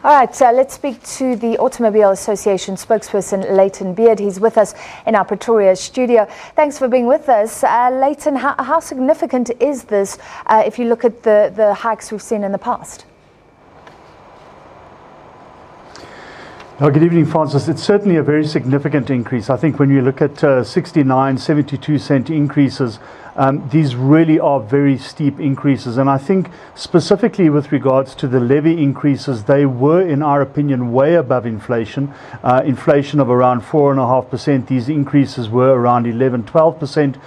All right, let's speak to the Automobile Association spokesperson, Layton Beard. He's with us in our Pretoria studio. Thanks for being with us. Layton, how significant is this if you look at the hikes we've seen in the past? Good evening, Francis. It's certainly a very significant increase. I think when you look at 69, 72 cent increases, these really are very steep increases. And I think specifically with regards to the levy increases, they were, in our opinion, way above inflation. Inflation of around 4.5%. These increases were around 11, 12%.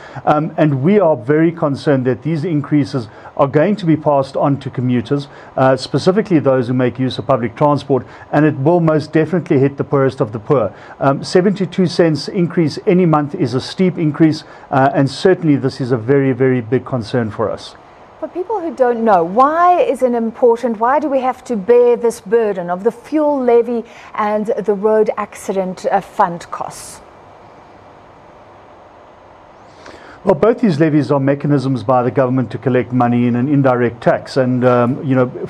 And we are very concerned that these increases are going to be passed on to commuters, specifically those who make use of public transport, and it will most definitely hit the poorest of the poor. 72 cents increase any month is a steep increase, and certainly this is a very, very big concern for us. For people who don't know, why is it important? Why do we have to bear this burden of the fuel levy and the road accident fund costs? Well, both these levies are mechanisms by the government to collect money in an indirect tax. And,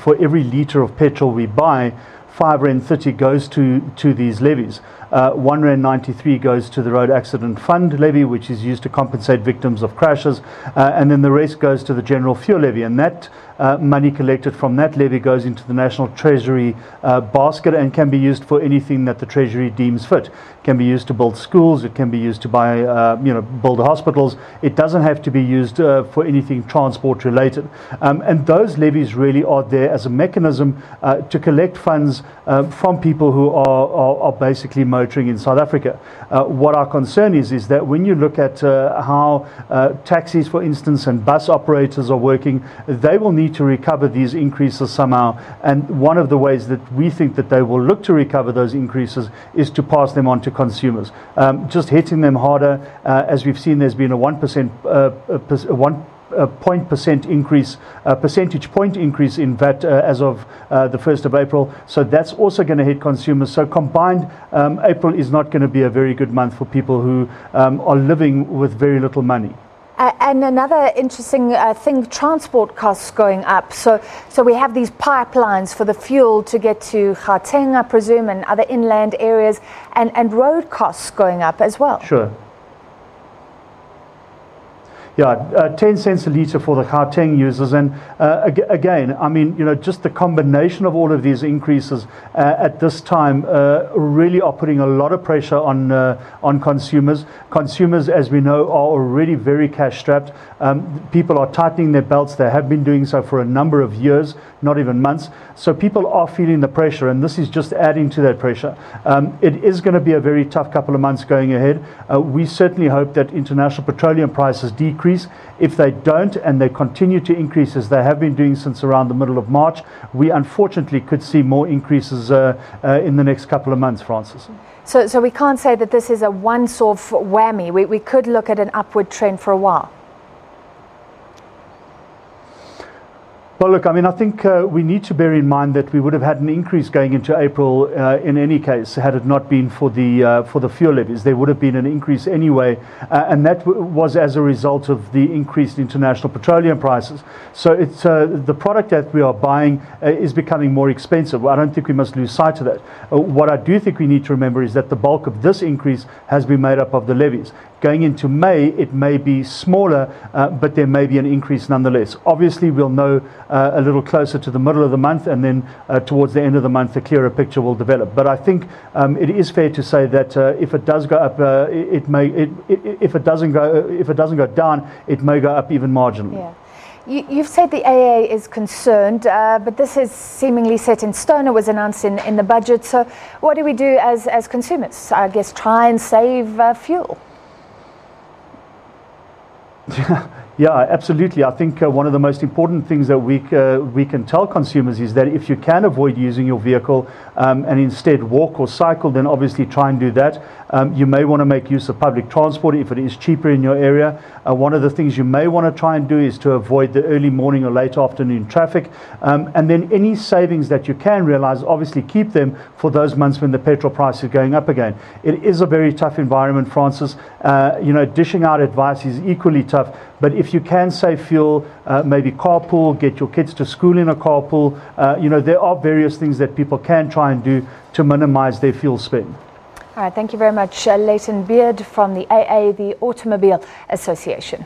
for every litre of petrol we buy, 5.30 Rand goes to these levies. 1.93 Rand goes to the Road Accident Fund levy, which is used to compensate victims of crashes, and then the rest goes to the general fuel levy. And that money collected from that levy goes into the National Treasury basket and can be used for anything that the Treasury deems fit. It can be used to build schools, it can be used to buy, build hospitals. It doesn't have to be used for anything transport related. And those levies really are there as a mechanism to collect funds from people who are basically motoring in South Africa. What our concern is that when you look at how taxis, for instance, and bus operators are working, they will need to recover these increases somehow. And one of the ways that we think that they will look to recover those increases is to pass them on to consumers. Just hitting them harder, as we've seen, there's been a 1% percentage point increase in VAT as of the 1st of April. So that's also going to hit consumers. So combined, April is not going to be a very good month for people who are living with very little money. And another interesting thing, transport costs going up. So we have these pipelines for the fuel to get to Gauteng, I presume, and other inland areas, and road costs going up as well. Sure. Yeah, 10 cents a litre for the Gauteng users. And again, I mean, just the combination of all of these increases at this time really are putting a lot of pressure on consumers. Consumers, as we know, are already very cash strapped. People are tightening their belts. They have been doing so for a number of years, not even months. So people are feeling the pressure, and this is just adding to that pressure. It is going to be a very tough couple of months going ahead. We certainly hope that international petroleum prices decrease. If they don't, and they continue to increase as they have been doing since around the middle of March, we unfortunately could see more increases in the next couple of months, Francis. So we can't say that this is a once-off whammy. We could look at an upward trend for a while. Well, look, I mean, I think we need to bear in mind that we would have had an increase going into April in any case, had it not been for the fuel levies. There would have been an increase anyway, and that was as a result of the increased international petroleum prices. So it's the product that we are buying is becoming more expensive. I don't think we must lose sight of that. What I do think we need to remember is that the bulk of this increase has been made up of the levies. Going into May, it may be smaller, but there may be an increase nonetheless. Obviously, we'll know a little closer to the middle of the month, and then towards the end of the month, a clearer picture will develop. But I think it is fair to say that if it does go up, if it doesn't go down, it may go up even marginally. Yeah. You've said the AA is concerned, but this is seemingly set in stone. It was announced in the budget. So what do we do as consumers? I guess try and save fuel. Yeah, absolutely. I think one of the most important things that we can tell consumers is that if you can avoid using your vehicle and instead walk or cycle, then obviously try and do that. You may want to make use of public transport if it is cheaper in your area. One of the things you may want to try and do is to avoid the early morning or late afternoon traffic. And then any savings that you can realize, obviously keep them for those months when the petrol price is going up again. It is a very tough environment, Francis. Dishing out advice is equally tough. But if you can save fuel, maybe carpool, get your kids to school in a carpool, there are various things that people can try and do to minimize their fuel spend. All right, thank you very much, Layton Beard from the AA, the Automobile Association.